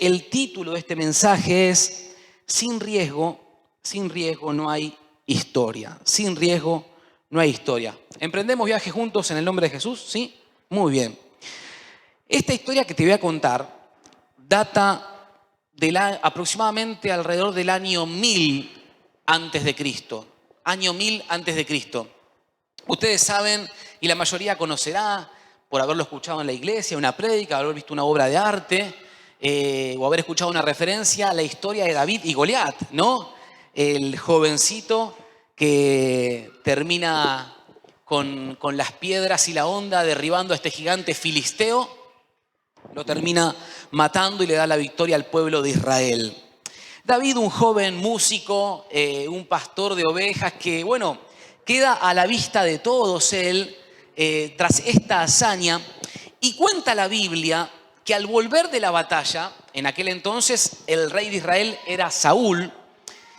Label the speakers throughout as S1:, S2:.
S1: el título de este mensaje es sin riesgo no hay historia. Sin riesgo no hay historia. ¿Emprendemos viaje juntos en el nombre de Jesús? ¿Sí? Muy bien. Esta historia que te voy a contar data aproximadamente alrededor del año 1000 antes de Cristo. Año 1000 antes de Cristo. Ustedes saben, y la mayoría conocerá, por haberlo escuchado en la iglesia, una prédica, haber visto una obra de arte, o haber escuchado una referencia a la historia de David y Goliat, ¿no? El jovencito que termina con las piedras y la honda derribando a este gigante filisteo, lo termina matando y le da la victoria al pueblo de Israel. David, un joven músico, un pastor de ovejas que, bueno, queda a la vista de todos él tras esta hazaña, y cuenta la Biblia que al volver de la batalla, en aquel entonces el rey de Israel era Saúl,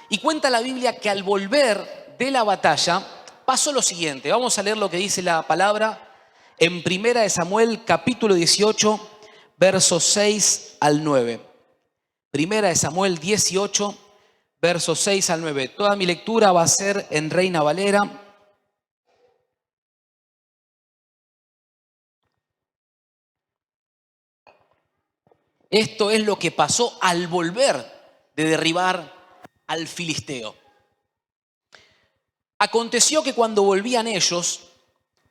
S1: y cuenta la Biblia que al volver de la batalla pasó lo siguiente. Vamos a leer lo que dice la palabra en 1 Samuel capítulo 18, versos 6 al 9. 1 Samuel 18, versos 6 al 9. Toda mi lectura va a ser en Reina Valera. Esto es lo que pasó al volver de derribar al filisteo. Aconteció que cuando volvían ellos,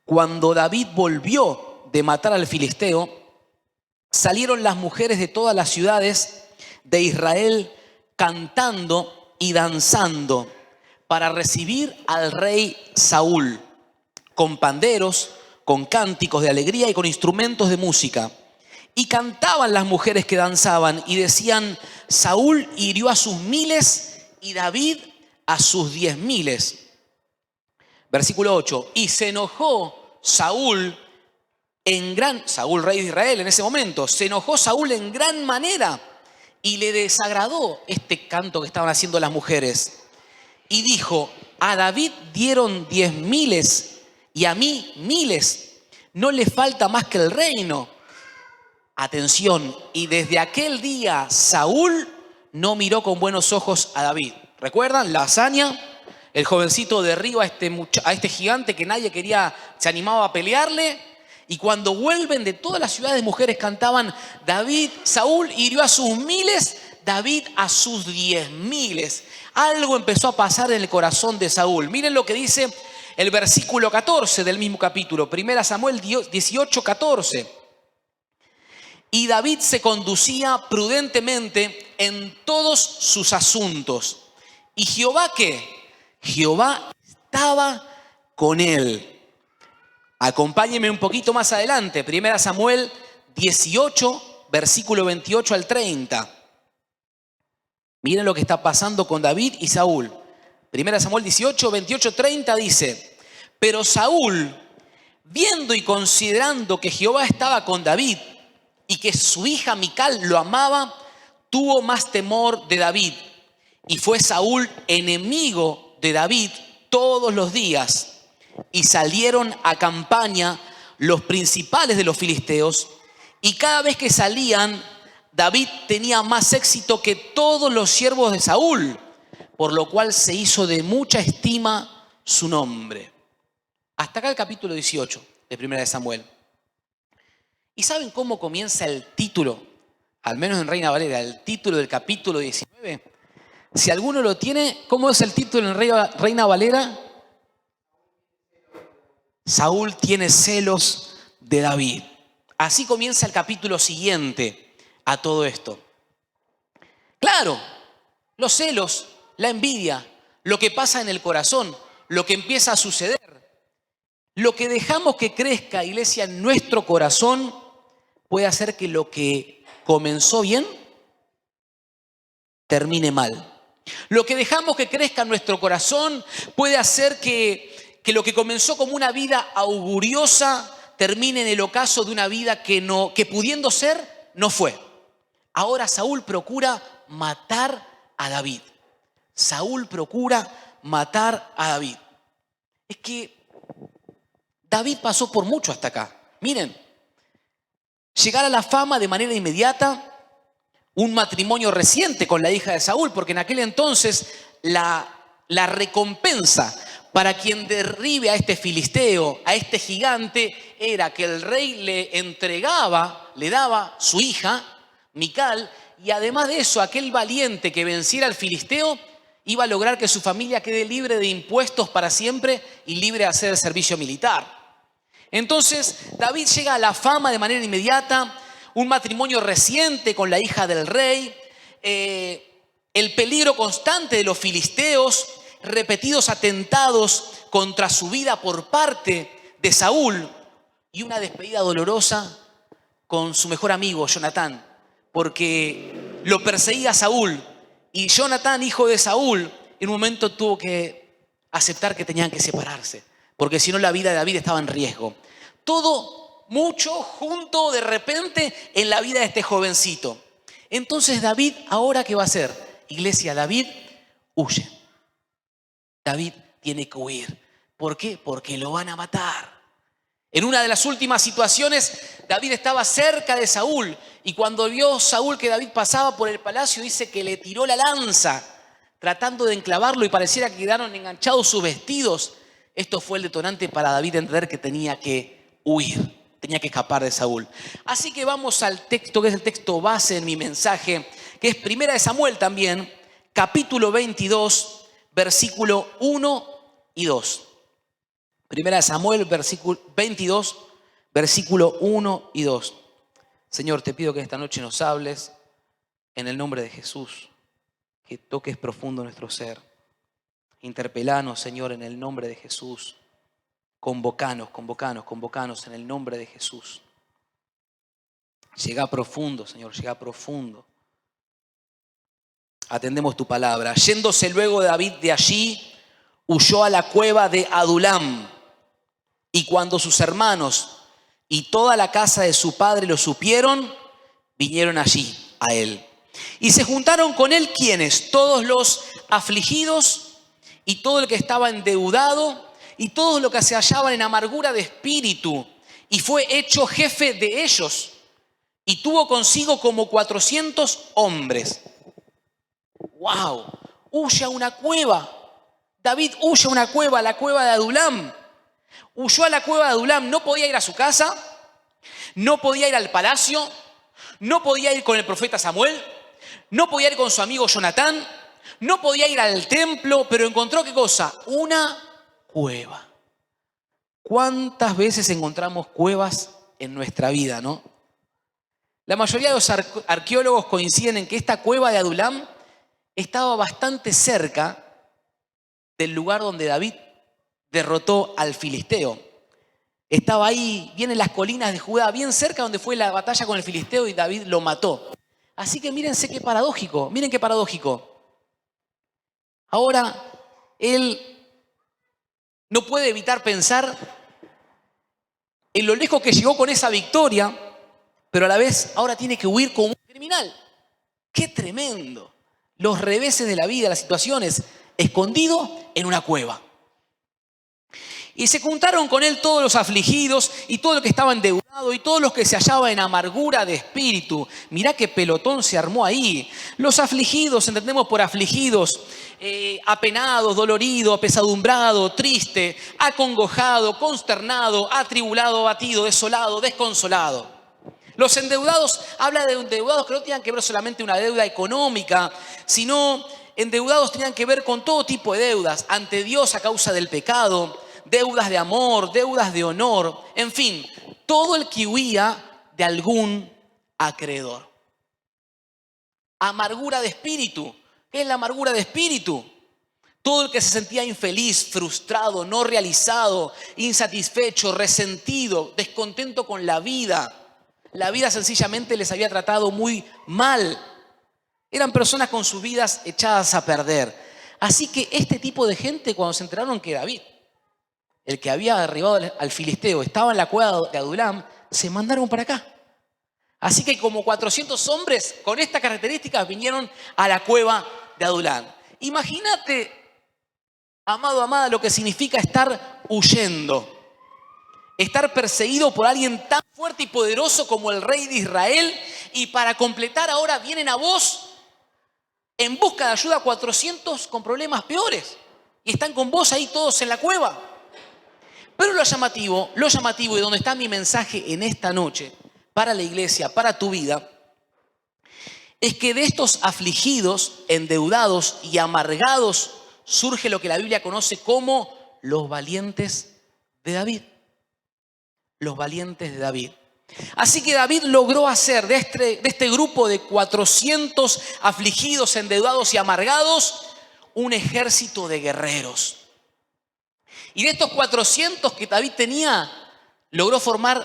S1: cuando David volvió de matar al filisteo, salieron las mujeres de todas las ciudades de Israel cantando y danzando para recibir al rey Saúl, con panderos, con cánticos de alegría y con instrumentos de música. Y cantaban las mujeres que danzaban y decían: Saúl hirió a sus 1000 y David a sus 10.000. Versículo 8. Y se enojó Saúl Saúl, rey de Israel en ese momento, se enojó Saúl en gran manera y le desagradó este canto que estaban haciendo las mujeres. Y dijo: a David dieron 10.000 y a mí 1000. No le falta más que el reino. Atención, y desde aquel día Saúl no miró con buenos ojos a David. ¿Recuerdan la hazaña? El jovencito derriba a este gigante que nadie se animaba a pelearle. Y cuando vuelven de todas las ciudades, mujeres cantaban: Saúl hirió a sus 1000, David a sus 10.000. Algo empezó a pasar en el corazón de Saúl. Miren lo que dice el versículo 14 del mismo capítulo, 1 Samuel 18, 14. Y David se conducía prudentemente en todos sus asuntos. ¿Y Jehová qué? Jehová estaba con él. Acompáñenme un poquito más adelante, 1 Samuel 18, versículo 28 al 30. Miren lo que está pasando con David y Saúl. 1 Samuel 18, 28, 30 dice: pero Saúl, viendo y considerando que Jehová estaba con David y que su hija Mical lo amaba, tuvo más temor de David. Y fue Saúl enemigo de David todos los días. Y salieron a campaña los principales de los filisteos, y cada vez que salían, David tenía más éxito que todos los siervos de Saúl, por lo cual se hizo de mucha estima su nombre. Hasta acá el capítulo 18 de 1 Samuel. ¿Y saben cómo comienza el título? Al menos en Reina Valera, el título del capítulo 19. Si alguno lo tiene, ¿cómo es el título en Reina Valera? Saúl tiene celos de David. Así comienza el capítulo siguiente a todo esto. Claro, los celos, la envidia, lo que pasa en el corazón, lo que empieza a suceder, lo que dejamos que crezca, iglesia, en nuestro corazón, puede hacer que lo que comenzó bien termine mal. Lo que dejamos que crezca en nuestro corazón puede hacer que lo que comenzó como una vida auguriosa termine en el ocaso de una vida que pudiendo ser, no fue. Ahora Saúl procura matar a David. Saúl procura matar a David. Es que David pasó por mucho hasta acá. Miren, llegar a la fama de manera inmediata, un matrimonio reciente con la hija de Saúl, porque en aquel entonces la recompensa para quien derribe a este filisteo, a este gigante, era que el rey le daba su hija, Mical, y además de eso, aquel valiente que venciera al filisteo iba a lograr que su familia quede libre de impuestos para siempre y libre de hacer el servicio militar. Entonces, David llega a la fama de manera inmediata, un matrimonio reciente con la hija del rey, el peligro constante de los filisteos, repetidos atentados contra su vida por parte de Saúl y una despedida dolorosa con su mejor amigo, Jonatán, porque lo perseguía Saúl y Jonatán, hijo de Saúl, en un momento tuvo que aceptar que tenían que separarse, porque si no la vida de David estaba en riesgo. Todo mucho junto de repente en la vida de este jovencito. Entonces David, ¿ahora qué va a hacer? Iglesia, David huye. David tiene que huir. ¿Por qué? Porque lo van a matar. En una de las últimas situaciones, David estaba cerca de Saúl y cuando vio Saúl que David pasaba por el palacio, dice que le tiró la lanza tratando de enclavarlo y pareciera que quedaron enganchados sus vestidos. Esto fue el detonante para David entender que tenía que huir, tenía que escapar de Saúl. Así que vamos al texto, que es el texto base en mi mensaje, que es Primera de Samuel también, capítulo 22, versículo 1 y 2. Primera de Samuel, versículo 22, versículo 1 y 2. Señor, te pido que esta noche nos hables en el nombre de Jesús, que toques profundo nuestro ser. Interpelanos, Señor, en el nombre de Jesús. Convocanos en el nombre de Jesús. Llega profundo, Señor, llega profundo. Atendemos tu palabra. Yéndose luego David de allí, huyó a la cueva de Adulam. Y cuando sus hermanos y toda la casa de su padre lo supieron, vinieron allí a él. Y se juntaron con él, ¿quiénes? Todos los afligidos y todo el que estaba endeudado y todos los que se hallaban en amargura de espíritu. Y fue hecho jefe de ellos. Y tuvo consigo como 400 hombres. ¡Wow! Huye a una cueva. David huye a una cueva, a la cueva de Adulam. Huyó a la cueva de Adulam, no podía ir a su casa, no podía ir al palacio, no podía ir con el profeta Samuel, no podía ir con su amigo Jonatán, no podía ir al templo, pero encontró ¿qué cosa? Una cueva. ¿Cuántas veces encontramos cuevas en nuestra vida, no? La mayoría de los arqueólogos coinciden en que esta cueva de Adulam estaba bastante cerca del lugar donde David derrotó al filisteo. Estaba ahí, bien en las colinas de Judá, bien cerca donde fue la batalla con el filisteo y David lo mató. Así que mírense qué paradójico, miren qué paradójico. Ahora, él no puede evitar pensar en lo lejos que llegó con esa victoria, pero a la vez ahora tiene que huir como un criminal. ¡Qué tremendo! Los reveses de la vida, las situaciones, escondido en una cueva. Y se juntaron con él todos los afligidos y todo el que estaba endeudado y todos los que se hallaban en amargura de espíritu. Mirá qué pelotón se armó ahí. Los afligidos, entendemos por afligidos, apenados, dolorido, apesadumbrado, triste, acongojado, consternado, atribulado, abatido, desolado, desconsolado. Los endeudados, habla de endeudados que no tenían que ver solamente una deuda económica, sino endeudados tenían que ver con todo tipo de deudas ante Dios a causa del pecado, deudas de amor, deudas de honor, en fin, todo el que huía de algún acreedor. Amargura de espíritu. ¿Qué es la amargura de espíritu? Todo el que se sentía infeliz, frustrado, no realizado, insatisfecho, resentido, descontento con la vida. La vida sencillamente les había tratado muy mal. Eran personas con sus vidas echadas a perder. Así que este tipo de gente, cuando se enteraron que David, el que había derribado al filisteo, estaba en la cueva de Adulam, se mandaron para acá. Así que como 400 hombres con estas características vinieron a la cueva de Adulam. Imagínate, amado, amada, lo que significa estar huyendo. Estar perseguido por alguien tan fuerte y poderoso como el rey de Israel Y para completar ahora vienen a vos en busca de ayuda 400 con problemas peores. Y están con vos ahí todos en la cueva. Pero lo llamativo y donde está mi mensaje en esta noche, para la iglesia, para tu vida, es que de estos afligidos, endeudados y amargados surge lo que la Biblia conoce como los valientes de David. Los valientes de David. Así que David logró hacer de este grupo de 400 afligidos, endeudados y amargados un ejército de guerreros. Y de estos 400 que David tenía, logró formar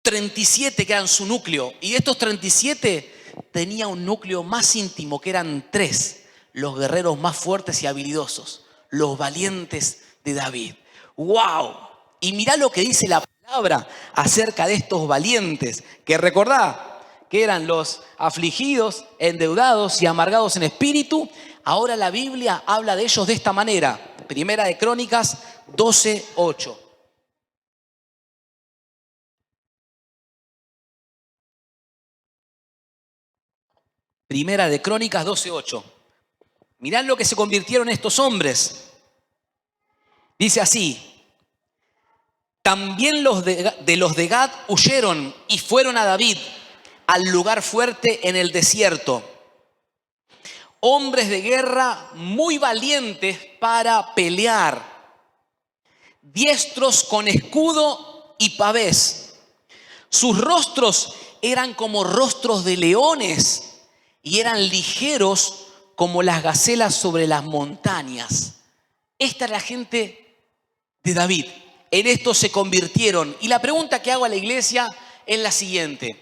S1: 37 que eran su núcleo. Y de estos 37 tenía un núcleo más íntimo que eran 3, los guerreros más fuertes y habilidosos, los valientes de David. ¡Wow! Y mirá lo que dice la palabra acerca de estos valientes, que recordá que eran los afligidos, endeudados y amargados en espíritu. Ahora la Biblia habla de ellos de esta manera. Primera de Crónicas 12:8. Primera de Crónicas 12:8. Mirá lo que se convirtieron estos hombres. Dice así: también los de Gad huyeron y fueron a David al lugar fuerte en el desierto. Hombres de guerra muy valientes para pelear, diestros con escudo y pavés. Sus rostros eran como rostros de leones y eran ligeros como las gacelas sobre las montañas. Esta es la gente de David. En esto se convirtieron. Y la pregunta que hago a la iglesia es la siguiente: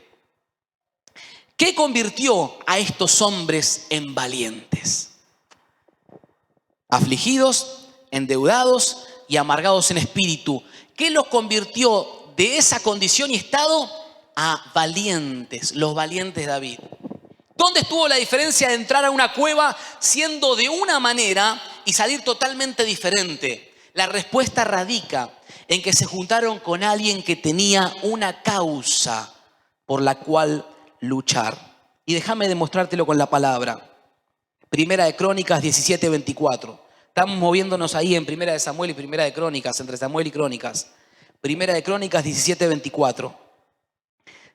S1: ¿qué convirtió a estos hombres en valientes? Afligidos, endeudados y amargados en espíritu. ¿Qué los convirtió de esa condición y estado a valientes? Los valientes de David. ¿Dónde estuvo la diferencia de entrar a una cueva siendo de una manera y salir totalmente diferente? La respuesta radica en que se juntaron con alguien que tenía una causa por la cual luchar. Y déjame demostrártelo con la palabra. Primera de Crónicas 17:24. Estamos moviéndonos ahí en Primera de Samuel y Primera de Crónicas, entre Samuel y Crónicas. Primera de Crónicas 17:24.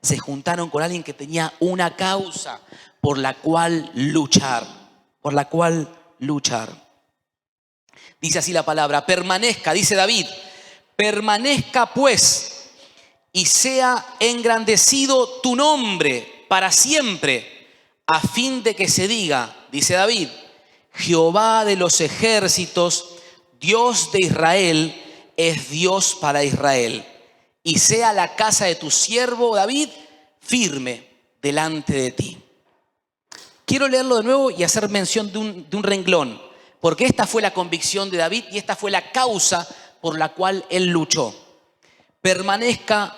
S1: Se juntaron con alguien que tenía una causa por la cual luchar. Por la cual luchar. Dice así la palabra: permanezca, dice David, permanezca pues y sea engrandecido tu nombre para siempre, a fin de que se diga, dice David, Jehová de los ejércitos, Dios de Israel, es Dios para Israel. Y sea la casa de tu siervo David firme delante de ti. Quiero leerlo de nuevo y hacer mención de un renglón, porque esta fue la convicción de David y esta fue la causa por la cual él luchó. Permanezca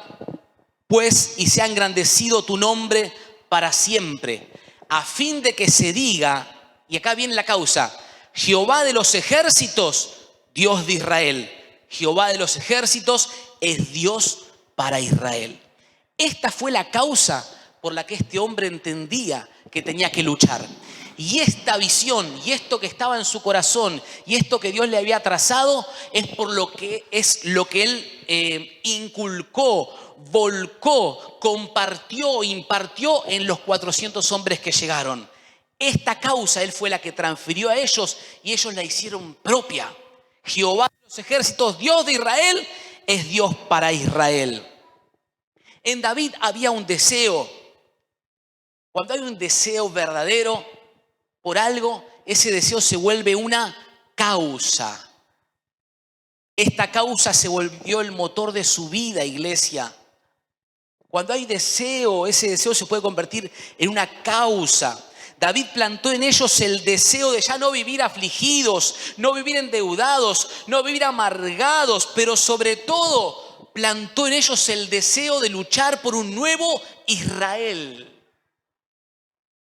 S1: pues y sea engrandecido tu nombre para siempre, a fin de que se diga, y acá viene la causa, Jehová de los ejércitos, Dios de Israel. Jehová de los ejércitos es Dios para Israel. Esta fue la causa por la que este hombre entendía que tenía que luchar. Y esta visión y esto que estaba en su corazón y esto que Dios le había trazado es lo que él inculcó, volcó, compartió, impartió en los 400 hombres que llegaron. Esta causa él fue la que transfirió a ellos y ellos la hicieron propia. Jehová de los ejércitos, Dios de Israel, es Dios para Israel. En David había un deseo. Cuando hay un deseo verdadero por algo, ese deseo se vuelve una causa. Esta causa se volvió el motor de su vida, iglesia. Cuando hay deseo, ese deseo se puede convertir en una causa. David plantó en ellos el deseo de ya no vivir afligidos, no vivir endeudados, no vivir amargados, pero sobre todo plantó en ellos el deseo de luchar por un nuevo Israel.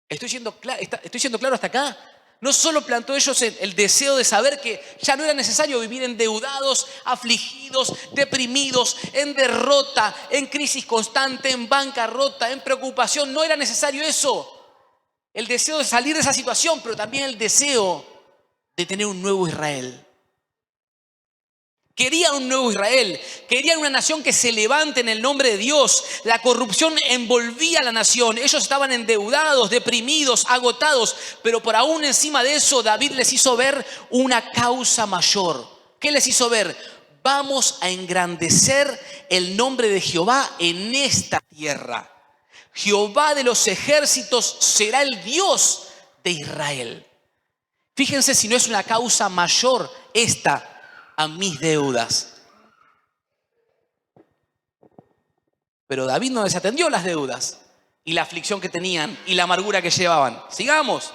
S1: ¿Estoy siendo claro hasta acá? No solo plantó ellos el deseo de saber que ya no era necesario vivir endeudados, afligidos, deprimidos, en derrota, en crisis constante, en bancarrota, en preocupación. No era necesario eso. El deseo de salir de esa situación, pero también el deseo de tener un nuevo Israel. Querían un nuevo Israel, querían una nación que se levante en el nombre de Dios. La corrupción envolvía a la nación, ellos estaban endeudados, deprimidos, agotados, pero por aún encima de eso David les hizo ver una causa mayor. ¿Qué les hizo ver? Vamos a engrandecer el nombre de Jehová en esta tierra. Jehová de los ejércitos será el Dios de Israel. Fíjense si no es una causa mayor esta a mis deudas. Pero David no desatendió las deudas y la aflicción que tenían y la amargura que llevaban. Sigamos.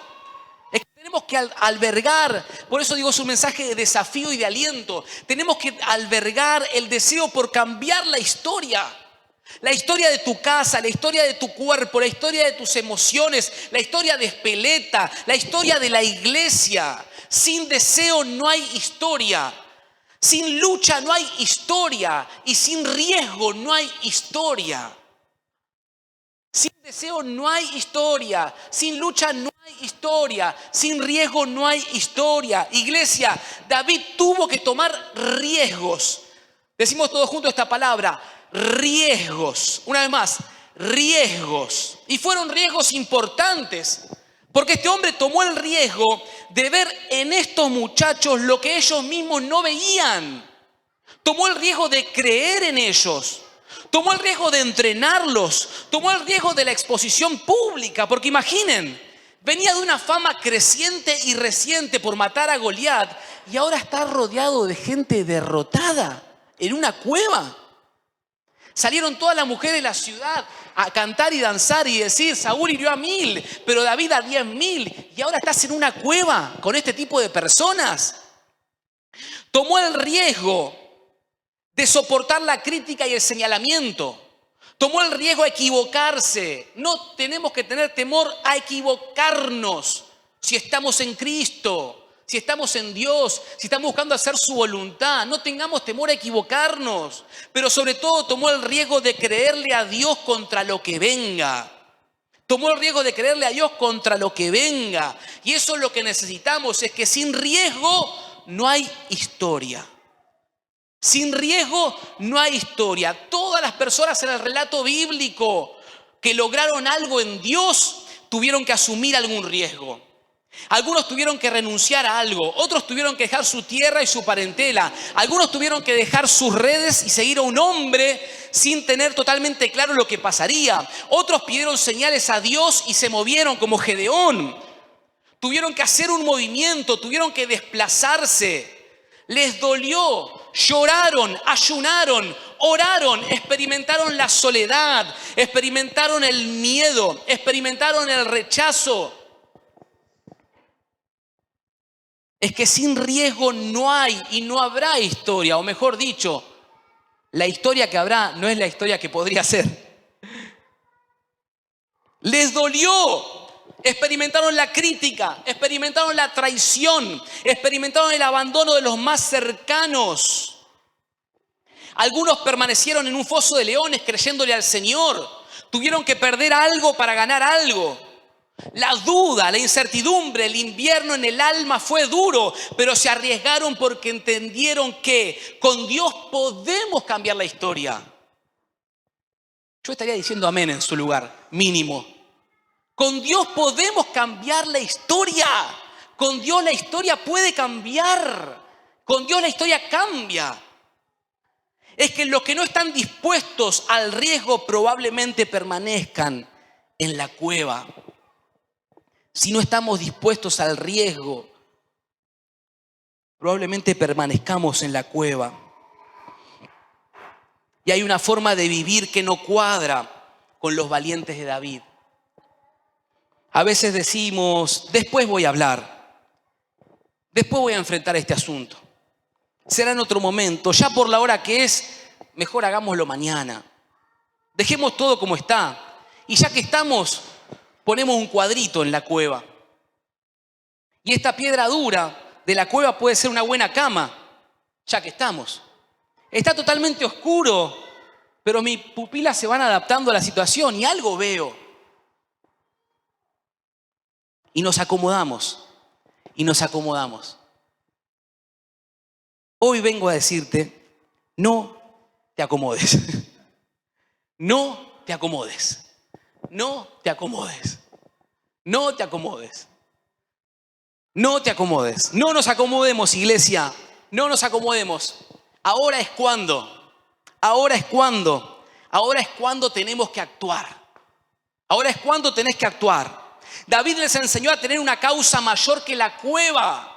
S1: Es que tenemos que albergar, por eso digo, es un mensaje de desafío y de aliento. Tenemos que albergar el deseo por cambiar la historia. La historia de tu casa, la historia de tu cuerpo, la historia de tus emociones, la historia de Espeleta, la historia de la iglesia. Sin deseo no hay historia. Sin lucha no hay historia y sin riesgo no hay historia. Sin deseo no hay historia, sin lucha no hay historia, sin riesgo no hay historia. Iglesia, David tuvo que tomar riesgos. Decimos todos juntos esta palabra, riesgos. Una vez más, riesgos. Y fueron riesgos importantes. Porque este hombre tomó el riesgo de ver en estos muchachos lo que ellos mismos no veían. Tomó el riesgo de creer en ellos. Tomó el riesgo de entrenarlos. Tomó el riesgo de la exposición pública. Porque imaginen, venía de una fama creciente y reciente por matar a Goliat. Y ahora está rodeado de gente derrotada en una cueva. Salieron todas las mujeres de la ciudad a cantar y danzar y decir, Saúl hirió a 1000, pero David a 10.000. Y ahora estás en una cueva con este tipo de personas. Tomó el riesgo de soportar la crítica y el señalamiento. Tomó el riesgo de equivocarse. No tenemos que tener temor a equivocarnos si estamos en Cristo. Si estamos en Dios, si estamos buscando hacer su voluntad, no tengamos temor a equivocarnos. Pero sobre todo tomó el riesgo de creerle a Dios contra lo que venga. Tomó el riesgo de creerle a Dios contra lo que venga. Y eso es lo que necesitamos, es que sin riesgo no hay historia. Sin riesgo no hay historia. Todas las personas en el relato bíblico que lograron algo en Dios tuvieron que asumir algún riesgo. Algunos tuvieron que renunciar a algo, otros tuvieron que dejar su tierra y su parentela, algunos tuvieron que dejar sus redes y seguir a un hombre sin tener totalmente claro lo que pasaría. Otros pidieron señales a Dios y se movieron como Gedeón. Tuvieron que hacer un movimiento, tuvieron que desplazarse. Les dolió, lloraron, ayunaron, oraron, experimentaron la soledad, experimentaron el miedo, experimentaron el rechazo. Es que sin riesgo no hay y no habrá historia, o mejor dicho, la historia que habrá no es la historia que podría ser. Les dolió, experimentaron la crítica, experimentaron la traición, experimentaron el abandono de los más cercanos. Algunos permanecieron en un foso de leones creyéndole al Señor, tuvieron que perder algo para ganar algo. La duda, la incertidumbre, el invierno en el alma fue duro, pero se arriesgaron porque entendieron que con Dios podemos cambiar la historia. Yo estaría diciendo amén en su lugar, mínimo. Con Dios podemos cambiar la historia. Con Dios la historia puede cambiar. Con Dios la historia cambia. Es que los que no están dispuestos al riesgo probablemente permanezcan en la cueva. Si no estamos dispuestos al riesgo, probablemente permanezcamos en la cueva. Y hay una forma de vivir que no cuadra con los valientes de David. A veces decimos, después voy a hablar, después voy a enfrentar este asunto. Será en otro momento, ya por la hora que es, mejor hagámoslo mañana. Dejemos todo como está. Y ya que estamos, ponemos un cuadrito en la cueva. Y esta piedra dura de la cueva puede ser una buena cama, ya que estamos. Está totalmente oscuro, pero mis pupilas se van adaptando a la situación y algo veo. Y nos acomodamos, y nos acomodamos. Hoy vengo a decirte, no te acomodes. No te acomodes. No te acomodes. No te acomodes. No te acomodes. No nos acomodemos, iglesia. No nos acomodemos. Ahora es cuando. Ahora es cuando. Ahora es cuando tenemos que actuar. Ahora es cuando tenés que actuar. David les enseñó a tener una causa mayor que la cueva.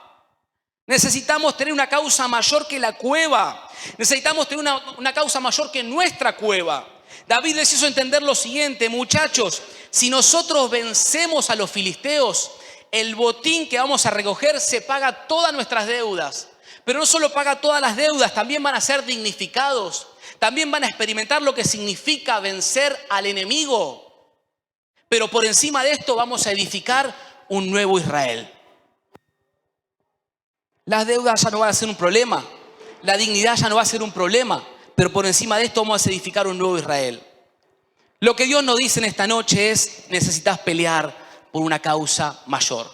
S1: Necesitamos tener una causa mayor que la cueva. Necesitamos tener una causa mayor que nuestra cueva. David les hizo entender lo siguiente: muchachos, si nosotros vencemos a los filisteos, el botín que vamos a recoger se paga todas nuestras deudas. Pero no solo paga todas las deudas, también van a ser dignificados. También van a experimentar lo que significa vencer al enemigo. Pero por encima de esto vamos a edificar un nuevo Israel. Las deudas ya no van a ser un problema. La dignidad ya no va a ser un problema. Pero por encima de esto vamos a edificar un nuevo Israel. Lo que Dios nos dice en esta noche es: necesitas pelear por una causa mayor.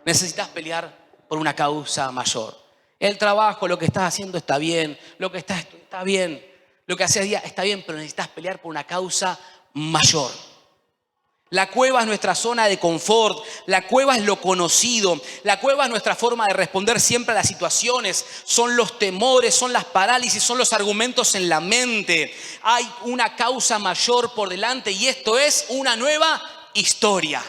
S1: Necesitas pelear por una causa mayor. El trabajo, lo que estás haciendo está bien. Lo que está bien. Lo que haces día está bien, pero necesitas pelear por una causa mayor. La cueva es nuestra zona de confort, la cueva es lo conocido, la cueva es nuestra forma de responder siempre a las situaciones, son los temores, son las parálisis, son los argumentos en la mente. Hay una causa mayor por delante y esto es una nueva historia.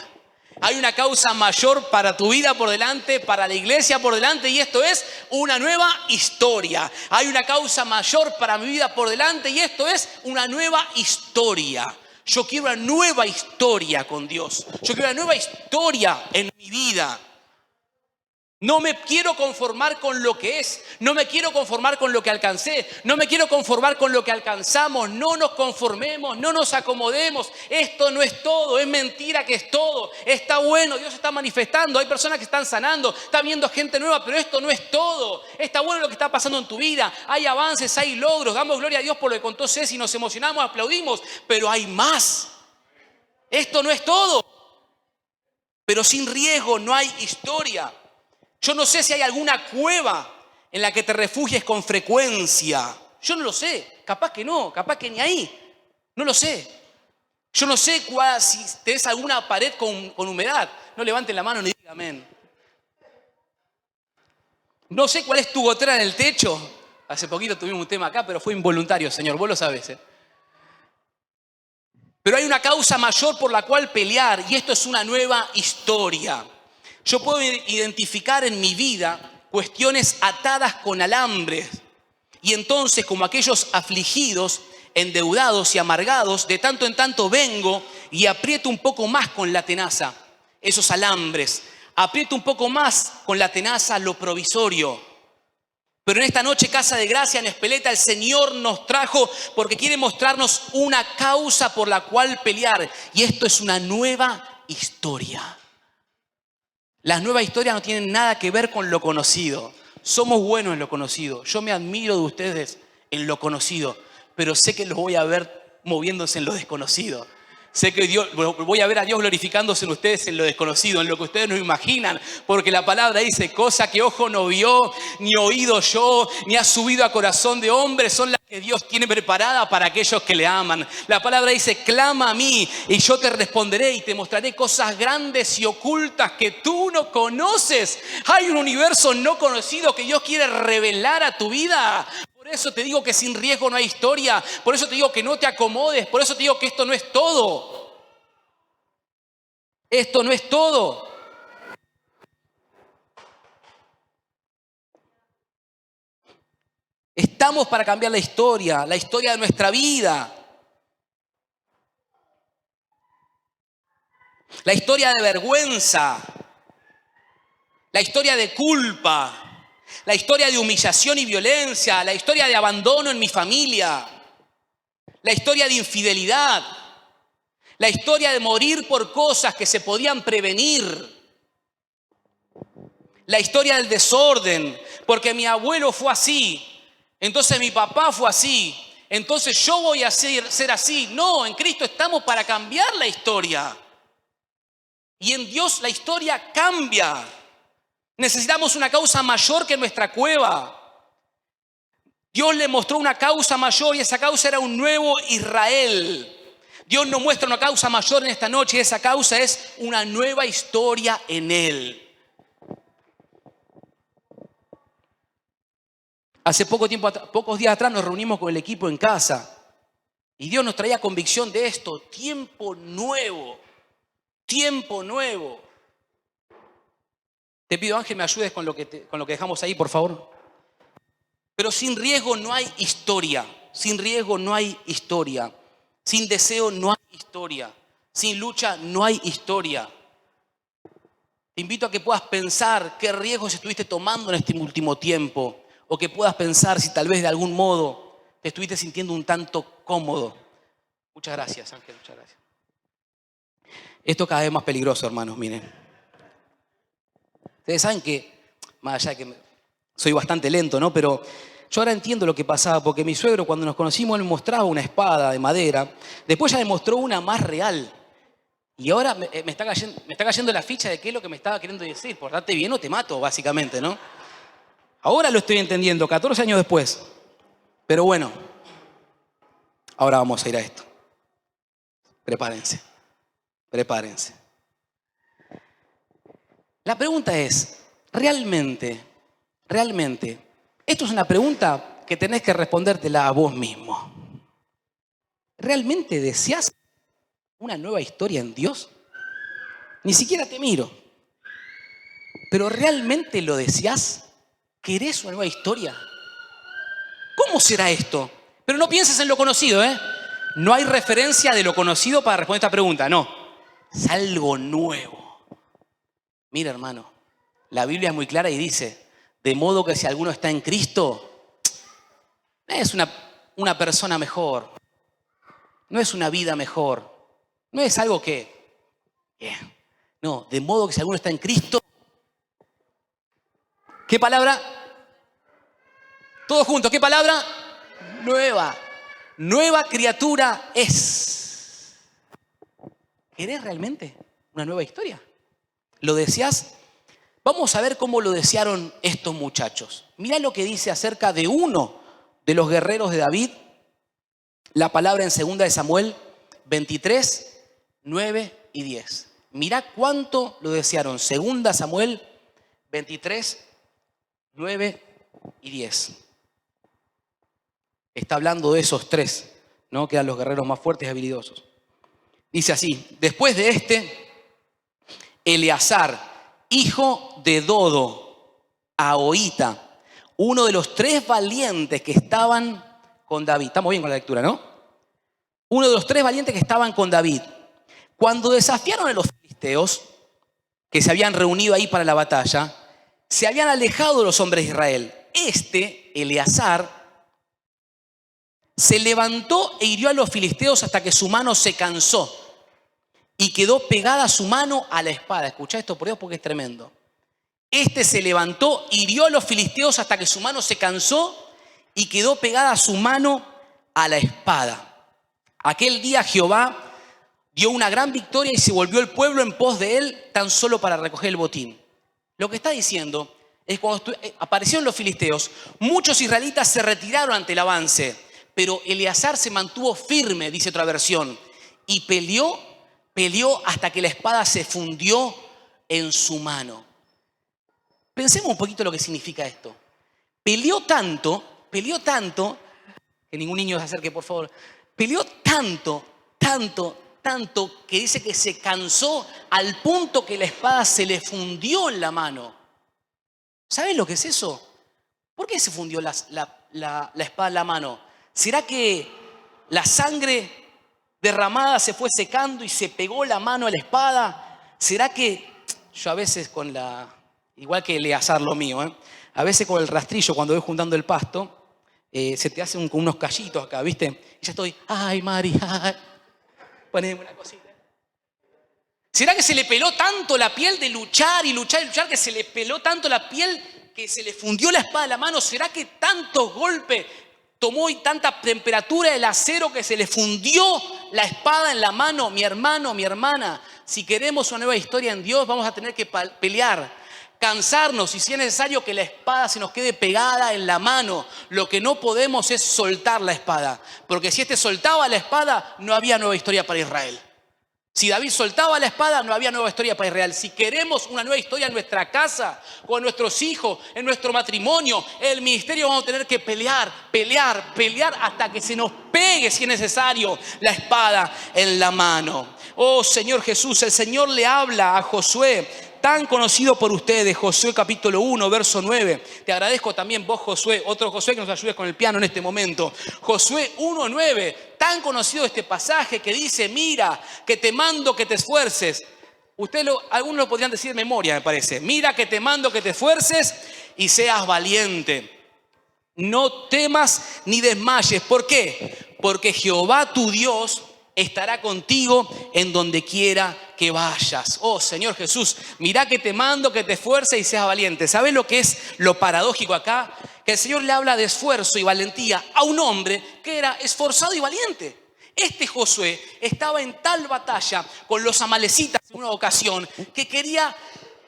S1: Hay una causa mayor para tu vida por delante, para la iglesia por delante, y esto es una nueva historia. Hay una causa mayor para mi vida por delante y esto es una nueva historia. Yo quiero una nueva historia con Dios. Yo quiero una nueva historia en mi vida. No me quiero conformar con lo que es. No me quiero conformar con lo que alcancé. No me quiero conformar con lo que alcanzamos. No nos conformemos, no nos acomodemos. Esto no es todo, es mentira que es todo. Está bueno, Dios está manifestando. Hay personas que están sanando, está viendo gente nueva, pero esto no es todo. Está bueno lo que está pasando en tu vida. Hay avances, hay logros. Damos gloria a Dios por lo que contó Ceci, nos emocionamos, aplaudimos. Pero hay más. Esto no es todo. Pero sin riesgo no hay historia. Yo no sé si hay alguna cueva en la que te refugies con frecuencia. Yo no lo sé. Capaz que no, capaz que ni ahí. No lo sé. Yo no sé si tenés alguna pared con humedad. No levanten la mano ni digan amén. No sé cuál es tu gotera en el techo. Hace poquito tuvimos un tema acá, pero fue involuntario, Señor. Vos lo sabés, Pero hay una causa mayor por la cual pelear y esto es una nueva historia. Yo puedo identificar en mi vida cuestiones atadas con alambres y entonces, como aquellos afligidos, endeudados y amargados, de tanto en tanto vengo y aprieto un poco más con la tenaza esos alambres, aprieto un poco más con la tenaza lo provisorio. Pero en esta noche, Casa de Gracia en Espeleta, el Señor nos trajo porque quiere mostrarnos una causa por la cual pelear y esto es una nueva historia. Las nuevas historias no tienen nada que ver con lo conocido. Somos buenos en lo conocido. Yo me admiro de ustedes en lo conocido, pero sé que los voy a ver moviéndose en lo desconocido. Sé que voy a ver a Dios glorificándose en ustedes en lo desconocido, en lo que ustedes no imaginan, porque la palabra dice: cosa que ojo no vio, ni oído yo, ni ha subido a corazón de hombre, son las que Dios tiene preparada para aquellos que le aman. La palabra dice: clama a mí y yo te responderé y te mostraré cosas grandes y ocultas que tú no conoces. Hay un universo no conocido que Dios quiere revelar a tu vida. Por eso te digo que sin riesgo no hay historia. Por eso te digo que no te acomodes. Por eso te digo que esto no es todo. Esto no es todo. Estamos para cambiar la historia de nuestra vida. La historia de vergüenza. La historia de culpa. La historia de humillación y violencia, la historia de abandono en mi familia, la historia de infidelidad, la historia de morir por cosas que se podían prevenir. la historia del desorden, porque mi abuelo fue así, entonces mi papá fue así, entonces yo voy a ser así. No, en Cristo estamos para cambiar la historia. Y en Dios la historia cambia. Necesitamos una causa mayor que nuestra cueva. Dios le mostró una causa mayor y esa causa era un nuevo Israel. Dios nos muestra una causa mayor en esta noche y esa causa es una nueva historia en Él. Hace pocos días atrás nos reunimos con el equipo en casa y Dios nos traía convicción de esto, tiempo nuevo, tiempo nuevo. Te pido, Ángel, me ayudes con lo que dejamos ahí, por favor. Pero sin riesgo no hay historia, sin riesgo no hay historia, sin deseo no hay historia, sin lucha no hay historia. Te invito a que puedas pensar qué riesgos estuviste tomando en este último tiempo, o que puedas pensar si tal vez de algún modo te estuviste sintiendo un tanto cómodo. Muchas gracias, Ángel, muchas gracias. Esto cada vez más peligroso, hermanos, miren. Ustedes saben que, más allá de que soy bastante lento, ¿no? Pero yo ahora entiendo lo que pasaba, porque mi suegro cuando nos conocimos él me mostraba una espada de madera, después ya me mostró una más real. Y ahora me está cayendo la ficha de qué es lo que me estaba queriendo decir. Portate bien o te mato, básicamente, ¿no? Ahora lo estoy entendiendo, 14 años después. Pero bueno, ahora vamos a ir a esto. Prepárense, prepárense. La pregunta es, ¿realmente, esto es una pregunta que tenés que respondértela a vos mismo? ¿Realmente deseás una nueva historia en Dios? Ni siquiera te miro. ¿Pero realmente lo deseás? ¿Querés una nueva historia? ¿Cómo será esto? Pero no pienses en lo conocido, ¿eh? No hay referencia de lo conocido para responder esta pregunta, no. Es algo nuevo. Mira, hermano, la Biblia es muy clara y dice, de modo que si alguno está en Cristo, no es una persona mejor, no es una vida mejor, no es algo que... No, de modo que si alguno está en Cristo, ¿qué palabra? Todos juntos, ¿qué palabra? Nueva. Nueva criatura es. ¿Querés realmente una nueva historia? ¿Lo deseás? Vamos a ver cómo lo desearon estos muchachos. Mirá lo que dice acerca de uno de los guerreros de David, la palabra en 2 de Samuel 23, 9 y 10. Mirá cuánto lo desearon. 2 Samuel 23, 9 y 10. Está hablando de esos tres, ¿no? Que eran los guerreros más fuertes y habilidosos. Dice así, después de este, Eleazar, hijo de Dodo, Ahoita, uno de los 3 valientes que estaban con David. Estamos bien con la lectura, ¿no? Uno de los 3 valientes que estaban con David. Cuando desafiaron a los filisteos, que se habían reunido ahí para la batalla, se habían alejado de los hombres de Israel. Eleazar, se levantó e hirió a los filisteos hasta que su mano se cansó y quedó pegada su mano a la espada. Escuchá esto por Dios porque es tremendo. Se levantó, hirió a los filisteos hasta que su mano se cansó y quedó pegada su mano a la espada. Aquel día Jehová dio una gran victoria y se volvió el pueblo en pos de él tan solo para recoger el botín. Lo que está diciendo es que cuando aparecieron los filisteos, muchos israelitas se retiraron ante el avance. Pero Eleazar se mantuvo firme, dice otra versión, y peleó hasta que la espada se fundió en su mano. Pensemos un poquito lo que significa esto. Peleó tanto, que ningún niño se acerque, por favor. Peleó tanto, que dice que se cansó al punto que la espada se le fundió en la mano. ¿Sabes lo que es eso? ¿Por qué se fundió la espada en la mano? ¿Será que la sangre derramada se fue secando y se pegó la mano a la espada? ¿Será que yo a veces igual que Eleazar lo mío, a veces con el rastrillo cuando voy juntando el pasto, se te hacen con unos callitos acá, ¿viste? Y ya estoy, ay Mari, ay, poneme una cosita. ¿Será que se le peló tanto la piel de luchar y luchar y luchar, que se le peló tanto la piel que se le fundió la espada de la mano? ¿Será que tantos golpes tomó y tanta temperatura el acero que se le fundió la espada en la mano? Mi hermano, mi hermana, si queremos una nueva historia en Dios, vamos a tener que pelear, cansarnos y si es necesario que la espada se nos quede pegada en la mano. Lo que no podemos es soltar la espada, porque si soltaba la espada, no había nueva historia para Israel. Si David soltaba la espada, no había nueva historia para Israel. Si queremos una nueva historia en nuestra casa, con nuestros hijos, en nuestro matrimonio, en el ministerio, vamos a tener que pelear hasta que se nos pegue, si es necesario, la espada en la mano. Oh Señor Jesús, el Señor le habla a Josué, tan conocido por ustedes, Josué capítulo 1, verso 9. Te agradezco también vos, Josué, otro Josué que nos ayudes con el piano en este momento. Josué 1, 9, tan conocido este pasaje que dice: mira, que te mando que te esfuerces. Algunos lo podrían decir de memoria, me parece. Mira que te mando que te esfuerces y seas valiente. No temas ni desmayes. ¿Por qué? Porque Jehová tu Dios estará contigo en donde quiera que vayas. Oh Señor Jesús, mirá que te mando que te esfuerces y seas valiente. ¿Sabes lo que es lo paradójico acá? Que el Señor le habla de esfuerzo y valentía a un hombre que era esforzado y valiente. Este Josué estaba en tal batalla con los amalecitas en una ocasión que quería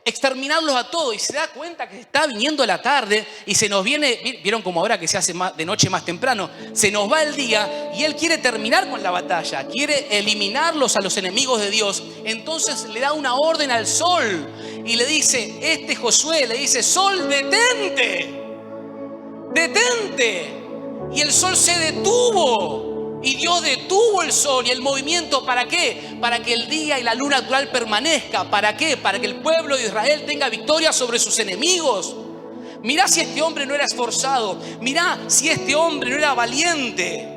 S1: exterminarlos a todos y se da cuenta que está viniendo la tarde y se nos viene, vieron como ahora que se hace de noche más temprano, se nos va el día y él quiere terminar con la batalla, quiere eliminarlos a los enemigos de Dios. Entonces le da una orden al sol y le dice, Josué le dice: sol, detente, detente. Y el sol se detuvo. Y Dios detuvo el sol y el movimiento. ¿Para qué? Para que el día y la luz natural permanezca. ¿Para qué? Para que el pueblo de Israel tenga victoria sobre sus enemigos. Mirá si este hombre no era esforzado. Mirá si este hombre no era valiente.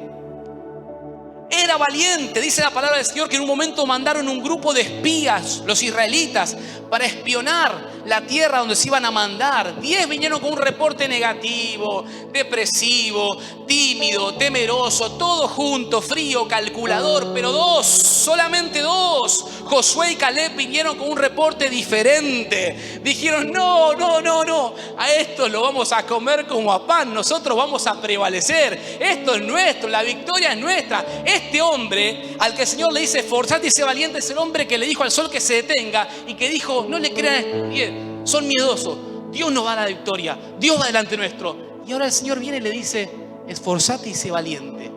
S1: Era valiente. Dice la palabra del Señor que en un momento mandaron un grupo de espías, los israelitas, para espionar la tierra donde se iban a mandar. 10 vinieron con un reporte negativo, depresivo, tímido, temeroso, todo junto, frío, calculador. Pero 2, solamente 2, Josué y Caleb, vinieron con un reporte diferente. Dijeron: no, a estos lo vamos a comer como a pan. Nosotros vamos a prevalecer. Esto es nuestro, la victoria es nuestra. Este hombre al que el Señor le dice: esforzate y sé valiente, es el hombre que le dijo al sol que se detenga y que dijo: no le crean, son miedosos, Dios nos va a dar la victoria, Dios va delante nuestro. Y ahora el Señor viene y le dice: esforzate y sé valiente.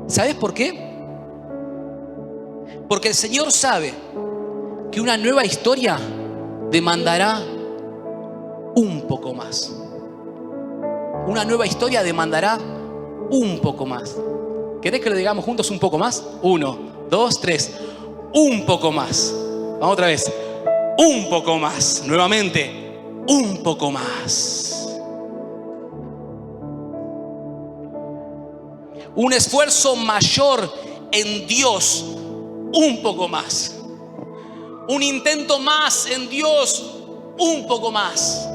S1: ¿Sabes por qué? Porque el Señor sabe que una nueva historia demandará un poco más. Una nueva historia demandará un poco más. ¿Querés que lo digamos juntos un poco más? 1, 2, 3. Un poco más. Vamos otra vez. Un poco más. Nuevamente. Un poco más. Un esfuerzo mayor en Dios. Un poco más. Un intento más en Dios. Un poco más.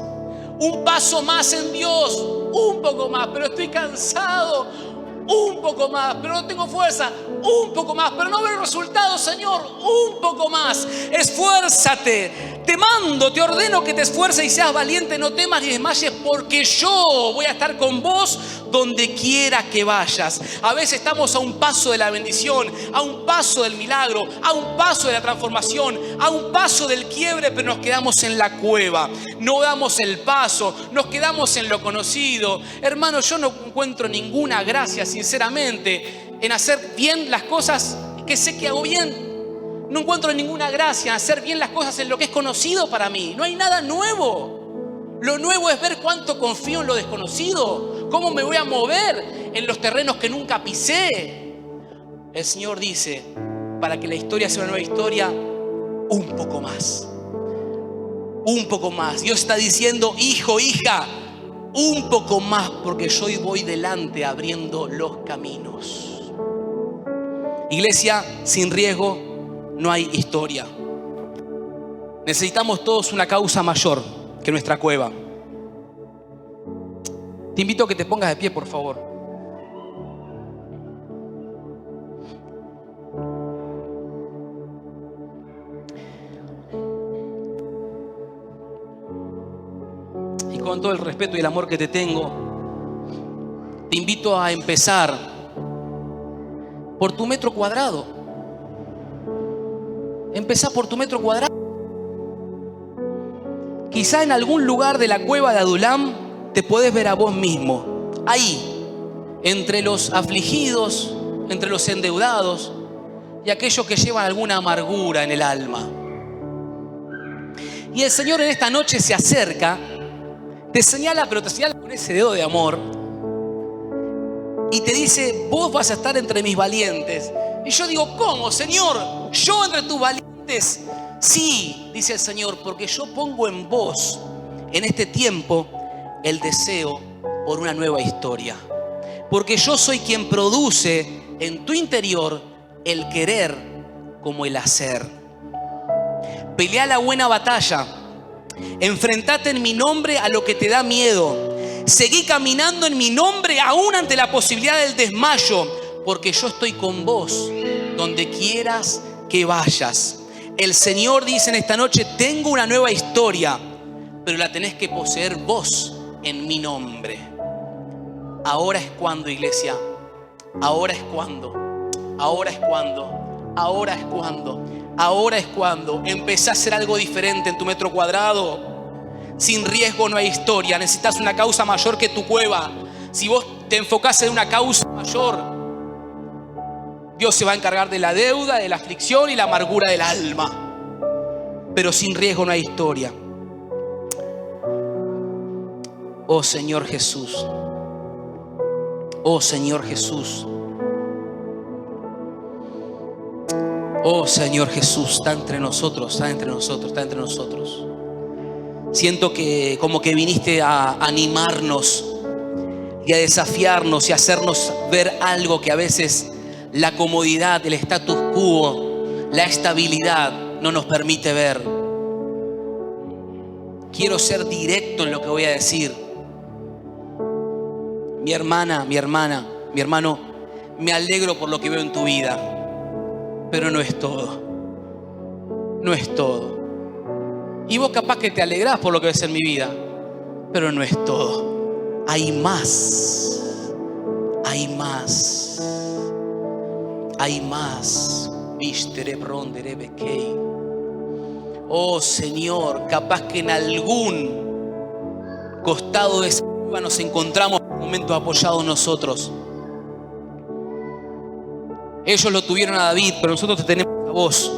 S1: Un paso más en Dios. Un poco más. Pero estoy cansado. Un poco más, pero no tengo fuerza. Un poco más, pero no veo resultados, Señor. Un poco más. Esfuérzate. Te mando, te ordeno que te esfuerces y seas valiente. No temas ni desmayes, porque yo voy a estar con vos donde quiera que vayas. A veces estamos a un paso de la bendición, a un paso del milagro, a un paso de la transformación, a un paso del quiebre, pero nos quedamos en la cueva. No damos el paso, nos quedamos en lo conocido. Hermano, yo no encuentro ninguna gracia, sinceramente, en hacer bien las cosas que sé que hago bien. No encuentro ninguna gracia en hacer bien las cosas en lo que es conocido para mí. No hay nada nuevo. Lo nuevo es ver cuánto confío en lo desconocido. Cómo me voy a mover en los terrenos que nunca pisé. El Señor dice, para que la historia sea una nueva historia, un poco más. Un poco más. Dios está diciendo: hijo, hija, un poco más, porque yo hoy voy delante abriendo los caminos. Iglesia, sin riesgo no hay historia. Necesitamos todos una causa mayor que nuestra cueva. Te invito a que te pongas de pie, por favor. con todo el respeto y el amor que te tengo, te invito a empezar por tu metro cuadrado. Empezá por tu metro cuadrado. Quizá en algún lugar de la cueva de Adulam te podés ver a vos mismo. Ahí, entre los afligidos, entre los endeudados y aquellos que llevan alguna amargura en el alma. Y el Señor en esta noche se acerca, te señala, pero te señala con ese dedo de amor y te dice: vos vas a estar entre mis valientes. Y yo digo: ¿cómo, Señor? ¿Yo entre tus valientes? Sí, dice el Señor, porque yo pongo en vos, en este tiempo, el deseo por una nueva historia. Porque yo soy quien produce en tu interior el querer como el hacer. Pelea la buena batalla. Enfrentate en mi nombre a lo que te da miedo. Seguí caminando en mi nombre aún ante la posibilidad del desmayo, porque yo estoy con vos donde quieras que vayas. El Señor dice en esta noche: tengo una nueva historia, pero la tenés que poseer vos en mi nombre. Ahora es cuando, iglesia. Ahora es cuando. Ahora es cuando. Ahora es cuando. Ahora es cuando empezás a hacer algo diferente en tu metro cuadrado. Sin riesgo no hay historia. Necesitas una causa mayor que tu cueva. Si vos te enfocás en una causa mayor, Dios se va a encargar de la deuda, de la aflicción y la amargura del alma. Pero sin riesgo no hay historia. Oh Señor Jesús. Oh Señor Jesús. Oh Señor Jesús, está entre nosotros, está entre nosotros, está entre nosotros. Siento que como que viniste a animarnos y a desafiarnos y a hacernos ver algo que a veces la comodidad, el status quo, la estabilidad no nos permite ver. Quiero ser directo en lo que voy a decir. Mi hermana, mi hermano, me alegro por lo que veo en tu vida. Pero no es todo. No es todo. Y vos capaz que te alegrás por lo que ves en mi vida, pero no es todo. Hay más. Hay más. Hay más. Oh Señor, capaz que en algún costado de esa cueva nos encontramos en un momento apoyados nosotros. Ellos lo tuvieron a David, pero nosotros te tenemos a vos.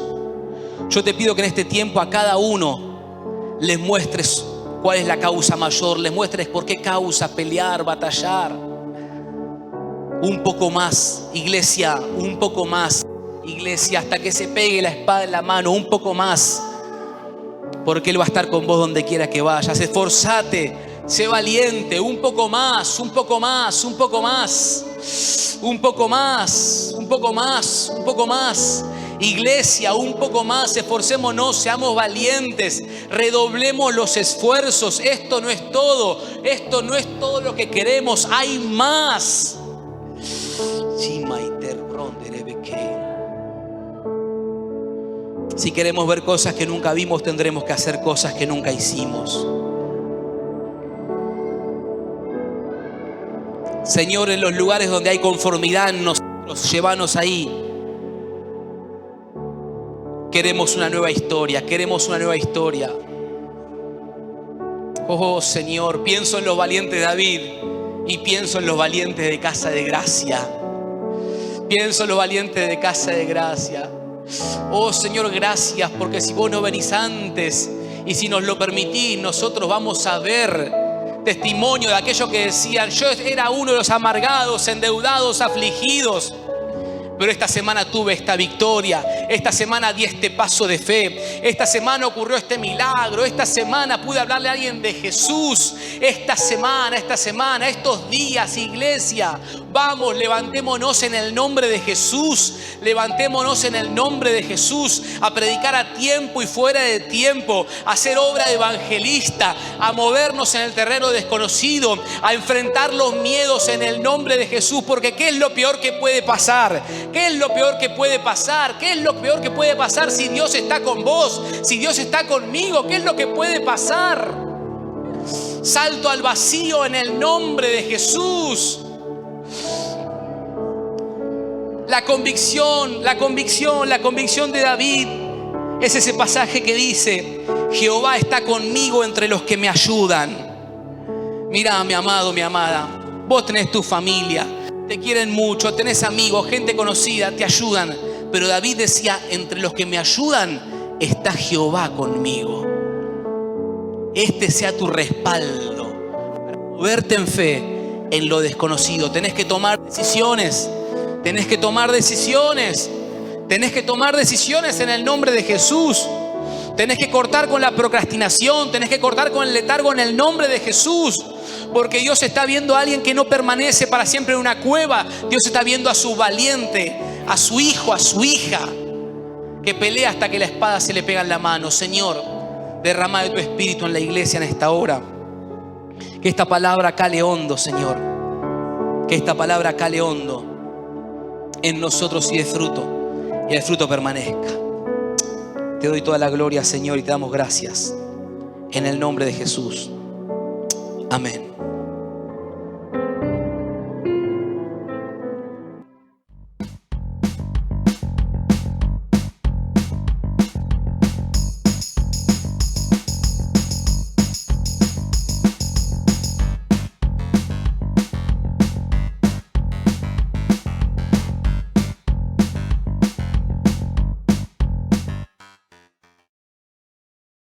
S1: Yo te pido que en este tiempo a cada uno les muestres cuál es la causa mayor, les muestres por qué causa pelear, batallar. Un poco más, iglesia, un poco más, iglesia, hasta que se pegue la espada en la mano, un poco más. Porque Él va a estar con vos donde quiera que vayas. Esforzate, sé valiente, un poco más, un poco más, un poco más. Un poco más, un poco más, un poco más. Iglesia, un poco más, esforcémonos, seamos valientes, redoblemos los esfuerzos. Esto no es todo lo que queremos, hay más. Si queremos ver cosas que nunca vimos, tendremos que hacer cosas que nunca hicimos. Señor, en los lugares donde hay conformidad en nosotros, llévanos ahí. Queremos una nueva historia, queremos una nueva historia. Oh Señor, pienso en los valientes de David y pienso en los valientes de Casa de Gracia. Pienso en los valientes de Casa de Gracia. Oh Señor, gracias, porque si vos no venís antes y si nos lo permitís, nosotros vamos a ver testimonio de aquellos que decían: yo era uno de los amargados, endeudados, afligidos. Pero esta semana tuve esta victoria. Esta semana di este paso de fe. Esta semana ocurrió este milagro. Esta semana pude hablarle a alguien de Jesús. Esta semana, estos días, iglesia. Vamos, levantémonos en el nombre de Jesús. Levantémonos en el nombre de Jesús a predicar a tiempo y fuera de tiempo, a hacer obra de evangelista, a movernos en el terreno desconocido, a enfrentar los miedos en el nombre de Jesús. Porque ¿qué es lo peor que puede pasar? ¿Qué es lo peor que puede pasar? ¿Qué es lo peor que puede pasar si Dios está con vos? Si Dios está conmigo, ¿qué es lo que puede pasar? Salto al vacío en el nombre de Jesús. La convicción de David es ese pasaje que dice: Jehová está conmigo entre los que me ayudan. Mira, mi amado, mi amada, vos tenés tu familia, te quieren mucho, tenés amigos, gente conocida, te ayudan. Pero David decía: entre los que me ayudan está Jehová conmigo. Este sea tu respaldo para moverte en fe en lo desconocido. Tenés que tomar decisiones. Tenés que tomar decisiones. Tenés que tomar decisiones en el nombre de Jesús. Tenés que cortar con la procrastinación. Tenés que cortar con el letargo en el nombre de Jesús. Porque Dios está viendo a alguien que no permanece para siempre en una cueva. Dios está viendo a su valiente, a su hijo, a su hija, que pelea hasta que la espada se le pega en la mano. Señor, derrama de tu espíritu en la iglesia en esta hora. Que esta palabra cale hondo, Señor. Que esta palabra cale hondo en nosotros y el fruto permanezca. Te doy toda la gloria, Señor, y te damos gracias en el nombre de Jesús. Amén.